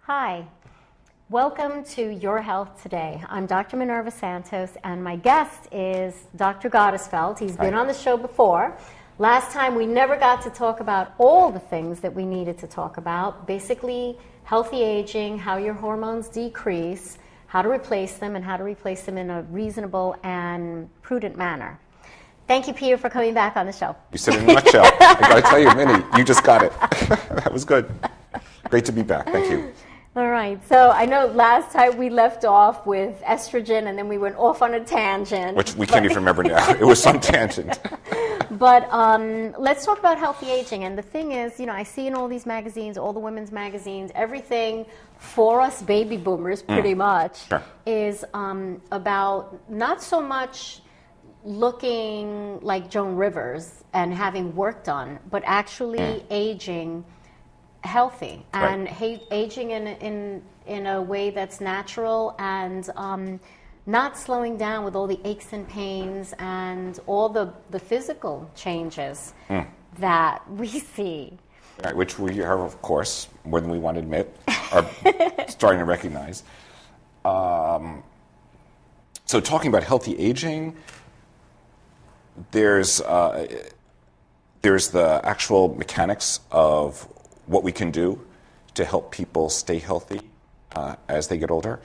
Hi, welcome to Your Health Today. I'm Dr. Minerva Santos, and my guest is Dr. Gottesfeld. He's been on the show before. Last time we never got to talk about all the things that we needed to talk about, basically healthy aging, how your hormones decrease, how to replace them, and how to replace them in a reasonable and prudent manner. Thank you, Peter, for coming back on the show. You said it in a nutshell. I got to tell you, Minnie, you just got it. That was good. Great to be back. Thank you. All right. So I know last time we left off with estrogen, and then we went off on a tangent. Which we can't even remember now. It was some tangent. But let's talk about healthy aging. And the thing is, I see in all these magazines, all the women's magazines, everything for us baby boomers pretty much is about not so much looking like Joan Rivers and having work done, but actually aging healthy and aging in a way that's natural and not slowing down with all the aches and pains and all the physical changes that we see. Right, which we are, of course, more than we want to admit, are starting to recognize. So talking about healthy aging, there's the actual mechanics of what we can do to help people stay healthy as they get older.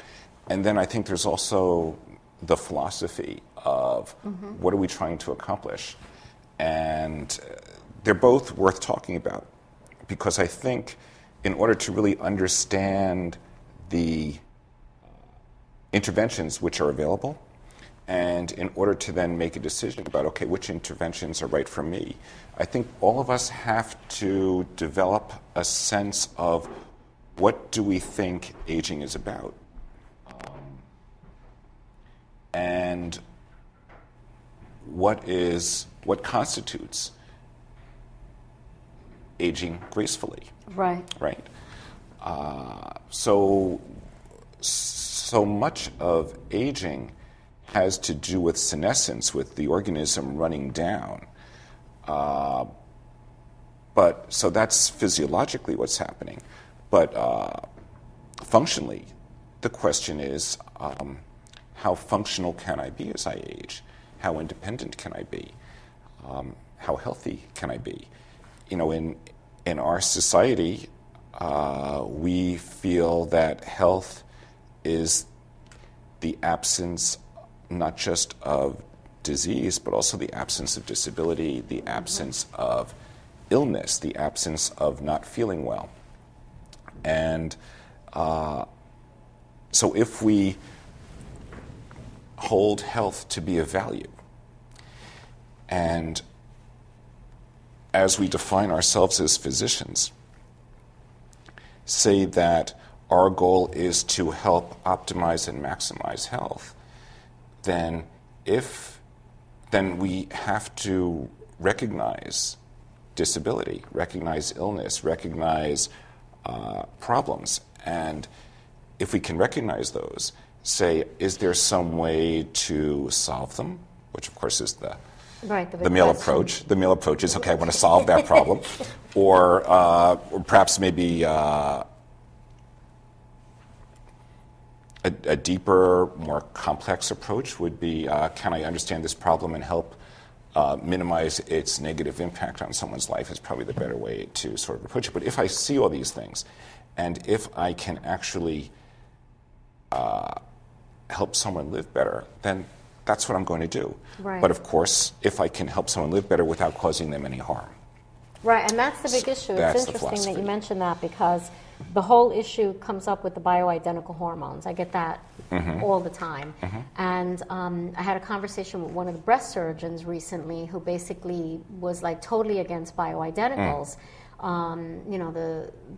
And then I think there's also the philosophy of what are we trying to accomplish? And they're both worth talking about because I think in order to really understand the interventions which are available, and in order to then make a decision about, okay, which interventions are right for me, I think all of us have to develop a sense of what do we think aging is about, and what constitutes aging gracefully. Right. Right. So much of aging has to do with senescence, with the organism running down. So that's physiologically what's happening. But functionally, the question is, how functional can I be as I age? How independent can I be? How healthy can I be? In our society, we feel that health is the absence not just of disease, but also the absence of disability, the absence of illness, the absence of not feeling well. And so if we hold health to be of value, and as we define ourselves as physicians, say that our goal is to help optimize and maximize health, then we have to recognize disability, recognize illness, recognize problems. And if we can recognize those, say, is there some way to solve them? Which, of course, is the male approach. The male approach is, okay, I want to solve that problem. Or perhaps maybe a deeper, more complex approach would be, can I understand this problem and help minimize its negative impact on someone's life is probably the better way to sort of approach it. But if I see all these things, and if I can actually help someone live better, then that's what I'm going to do. Right. But of course, if I can help someone live better without causing them any harm. Right, and that's the big issue. It's interesting that you mentioned that because the whole issue comes up with the bioidentical hormones. I get that all the time. And I had a conversation with one of the breast surgeons recently who basically was like totally against bioidenticals.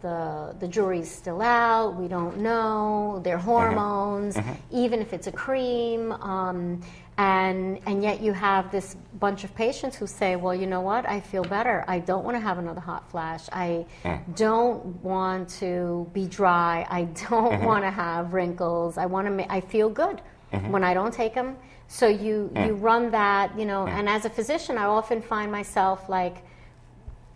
The jury's still out. We don't know their hormones, even if it's a cream. And yet you have this bunch of patients who say, well, you know what? I feel better. I don't want to have another hot flash. I don't want to be dry. I don't want to have wrinkles. I feel good when I don't take them. So you run that, and as a physician, I often find myself like,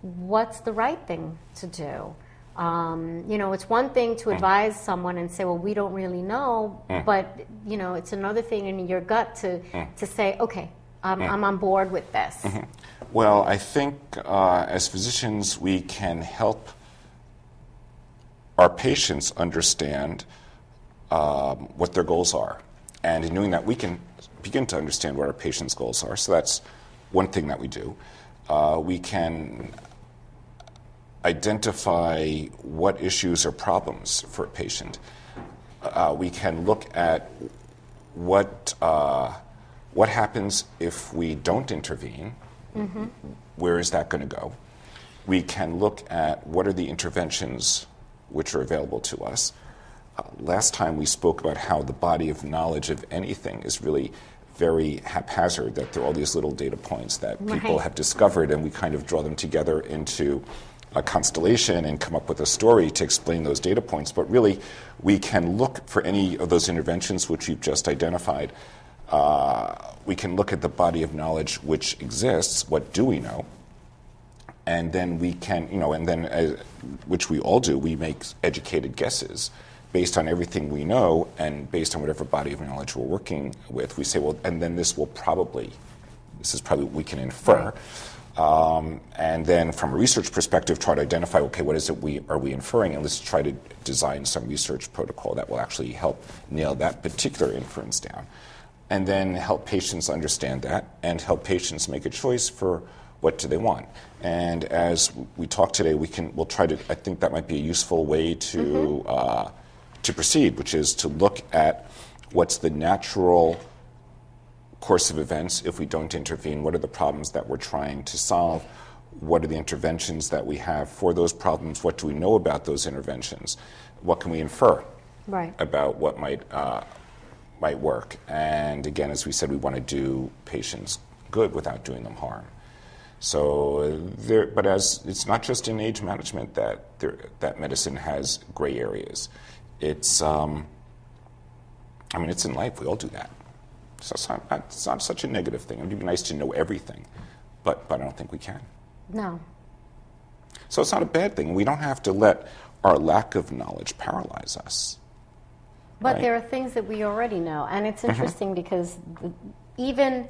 what's the right thing to do? It's one thing to advise someone and say, well, we don't really know, but, it's another thing in your gut to say, okay, I'm on board with this. Well, I think as physicians, we can help our patients understand what their goals are. And in doing that, we can begin to understand what our patients' goals are. So that's one thing that we do. We can identify what issues or problems for a patient. We can look at what happens if we don't intervene. Where is that going to go? We can look at what are the interventions which are available to us. Last time we spoke about how the body of knowledge of anything is really very haphazard, that there are all these little data points that people have discovered, and we kind of draw them together into a constellation and come up with a story to explain those data points. But really, we can look for any of those interventions which you've just identified. We can look at the body of knowledge which exists, what do we know, and then we can, which we all do, we make educated guesses based on everything we know and based on whatever body of knowledge we're working with. We say, well, and then this is probably what we can infer. And then from a research perspective, try to identify, okay, what is it are we inferring, and let's try to design some research protocol that will actually help nail that particular inference down. And then help patients understand that and help patients make a choice for what do they want. And as we talk today, we'll try to, I think that might be a useful way to proceed, which is to look at what's the natural course of events if we don't intervene. What are the problems that we're trying to solve? What are the interventions that we have for those problems? What do we know about those interventions? What can we infer about what might work? And again, as we said, we want to do patients good without doing them harm. So, but as it's not just in age management that medicine has gray areas. It's it's in life. We all do that. So it's not such a negative thing. It would be nice to know everything, but I don't think we can. No. So it's not a bad thing. We don't have to let our lack of knowledge paralyze us. But there are things that we already know, and it's interesting because even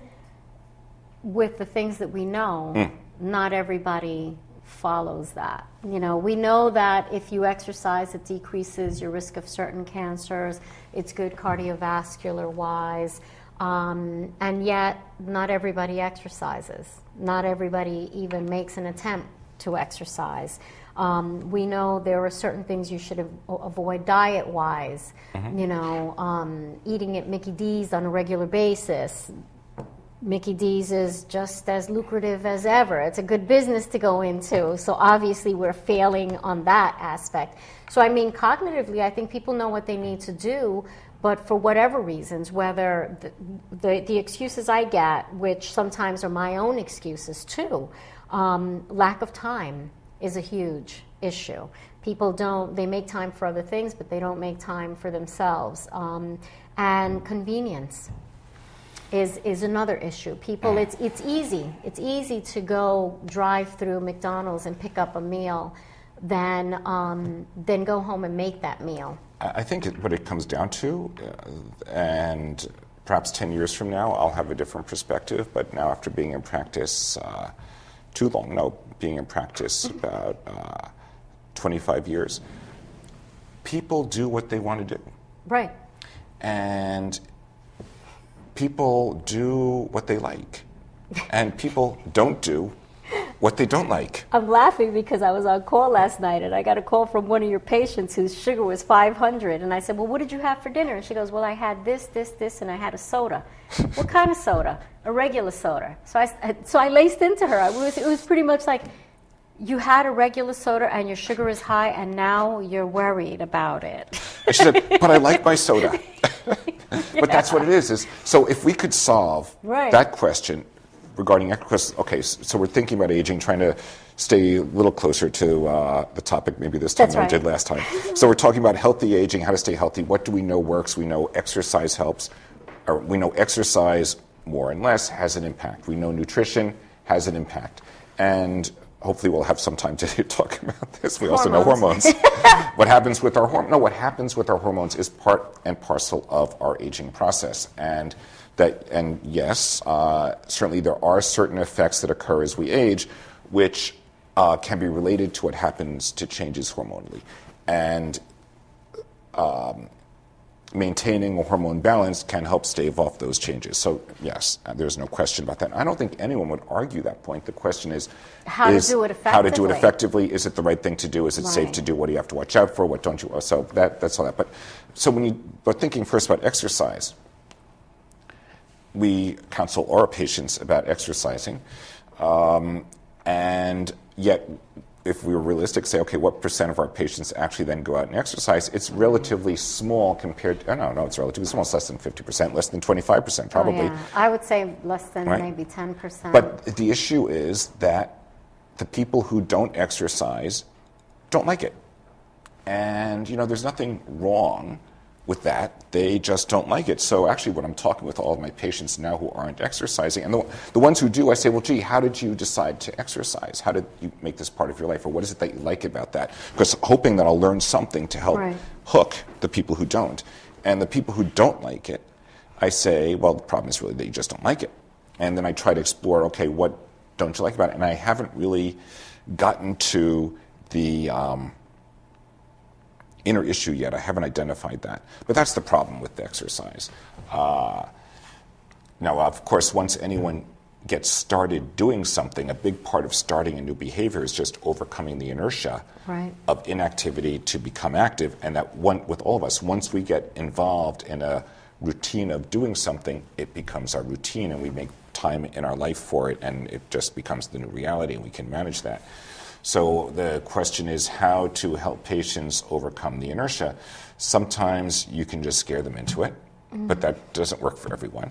with the things that we know, not everybody follows that. We know that if you exercise, it decreases your risk of certain cancers. It's good cardiovascular-wise. And yet, not everybody exercises. Not everybody even makes an attempt to exercise. We know there are certain things you should avoid diet-wise. Eating at Mickey D's on a regular basis. Mickey D's is just as lucrative as ever. It's a good business to go into. So obviously we're failing on that aspect. So cognitively, I think people know what they need to do, but for whatever reasons, whether the excuses I get, which sometimes are my own excuses too, lack of time is a huge issue. People they make time for other things, but they don't make time for themselves. And convenience is another issue. People, it's easy. It's easy to go drive through McDonald's and pick up a meal than go home and make that meal. I think what it comes down to, and perhaps 10 years from now, I'll have a different perspective, but now after being in practice being in practice about 25 years, people do what they want to do. Right. And people do what they like, and people don't do what they don't like. I'm laughing because I was on call last night, and I got a call from one of your patients whose sugar was 500, and I said, well, what did you have for dinner? And she goes, well, I had this, and I had a soda. What kind of soda? A regular soda. So I laced into her. It was pretty much like, you had a regular soda and your sugar is high, and now you're worried about it. And she said, but I like my soda. But that's what it is. So if we could solve that question regarding exercise, okay, so we're thinking about aging, trying to stay a little closer to the topic maybe this time than we did last time. So we're talking about healthy aging, how to stay healthy. What do we know works? We know exercise helps. Or we know exercise more and less has an impact. We know nutrition has an impact. And hopefully we'll have some time to talk about this. We also know hormones. What happens with our what happens with our hormones is part and parcel of our aging process. And yes, certainly there are certain effects that occur as we age, which can be related to what happens to changes hormonally. And maintaining a hormone balance can help stave off those changes. So yes, there's no question about that. I don't think anyone would argue that point. The question is how to do it effectively. How to do it effectively. Is it the right thing to do? Is it safe to do? What do you have to watch out for? What don't you? So that's all that. But so we're thinking first about exercise. We counsel our patients about exercising, and yet, if we were realistic, say, okay, what % of our patients actually then go out and exercise? It's relatively small compared to, no, it's relatively small. It's less than 50%, less than 25%, probably. Oh, yeah. I would say less than maybe 10%. But the issue is that the people who don't exercise don't like it. And, there's nothing wrong with that. They just don't like it. So actually when I'm talking with all of my patients now who aren't exercising, and the ones who do, I say, well, gee, how did you decide to exercise? How did you make this part of your life? Or what is it that you like about that? Because hoping that I'll learn something to help hook the people who don't. And the people who don't like it, I say, well, the problem is really that you just don't like it. And then I try to explore, okay, what don't you like about it? And I haven't really gotten to the inner issue yet. I haven't identified that. But that's the problem with the exercise. Now, of course, once anyone gets started doing something, a big part of starting a new behavior is just overcoming the inertia of inactivity to become active. And that with all of us, once we get involved in a routine of doing something, it becomes our routine and we make time in our life for it, and it just becomes the new reality, and we can manage that. So the question is how to help patients overcome the inertia. Sometimes you can just scare them into it, but that doesn't work for everyone.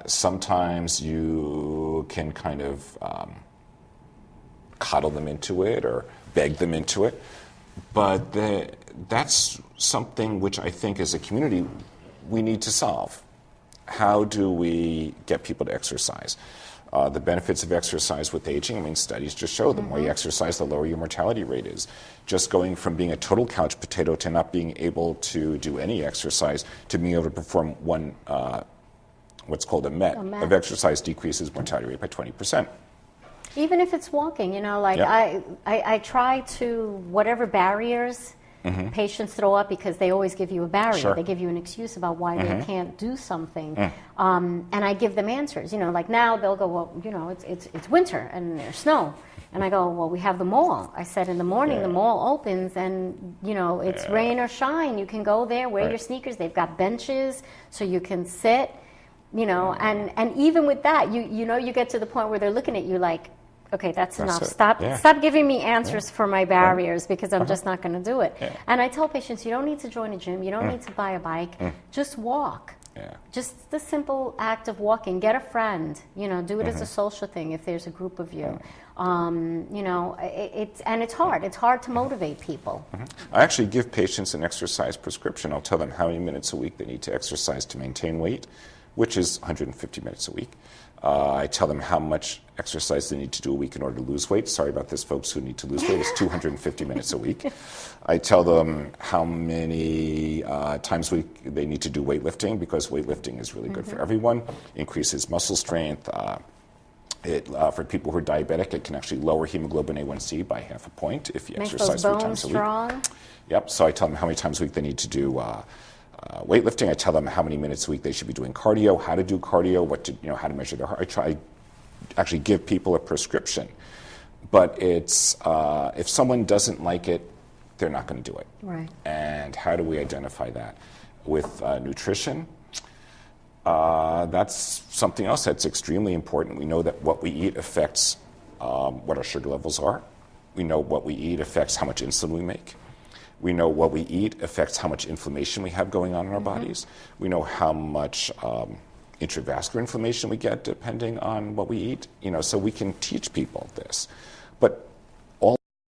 Sometimes you can kind of coddle them into it or beg them into it. But that's something which I think as a community we need to solve. How do we get people to exercise? The benefits of exercise with aging, studies just show the more you exercise, the lower your mortality rate is. Just going from being a total couch potato to not being able to do any exercise to being able to perform one, what's called a MET of exercise decreases mortality rate by 20%. Even if it's walking, I try to, whatever barriers patients throw up, because they always give you a barrier. They give you an excuse about why they can't do something. And I give them answers. Like now they'll go, well, it's winter and there's snow. And I go, well, we have the mall. I said in the morning the mall opens and, it's rain or shine. You can go there, wear your sneakers. They've got benches so you can sit, and even with that, you get to the point where they're looking at you like, okay, that's enough. Stop giving me answers for my barriers, because I'm just not going to do it. And I tell patients, you don't need to join a gym. You don't need to buy a bike. Just walk. Just the simple act of walking. Get a friend. Do it as a social thing if there's a group of you. It's hard. It's hard to motivate people. I actually give patients an exercise prescription. I'll tell them how many minutes a week they need to exercise to maintain weight, which is 150 minutes a week. I tell them how much exercise they need to do a week in order to lose weight. Sorry about this, folks who need to lose weight. It's 250 minutes a week. I tell them how many times a week they need to do weightlifting, because weightlifting is really good for everyone. Increases muscle strength. For people who are diabetic, it can actually lower hemoglobin A1C by 0.5 point if you exercise 3 times a week. Strong. Yep. So I tell them how many times a week they need to do weightlifting. I tell them how many minutes a week they should be doing cardio, how to do cardio, how to measure their heart. I try actually give people a prescription, but it's if someone doesn't like it, they're not going to do it. Right. And how do we identify that? With nutrition, that's something else that's extremely important. We know that what we eat affects what our sugar levels are. We know what we eat affects how much insulin we make. We know what we eat affects how much inflammation we have going on in our bodies. We know how much intravascular inflammation we get depending on what we eat. So we can teach people this. But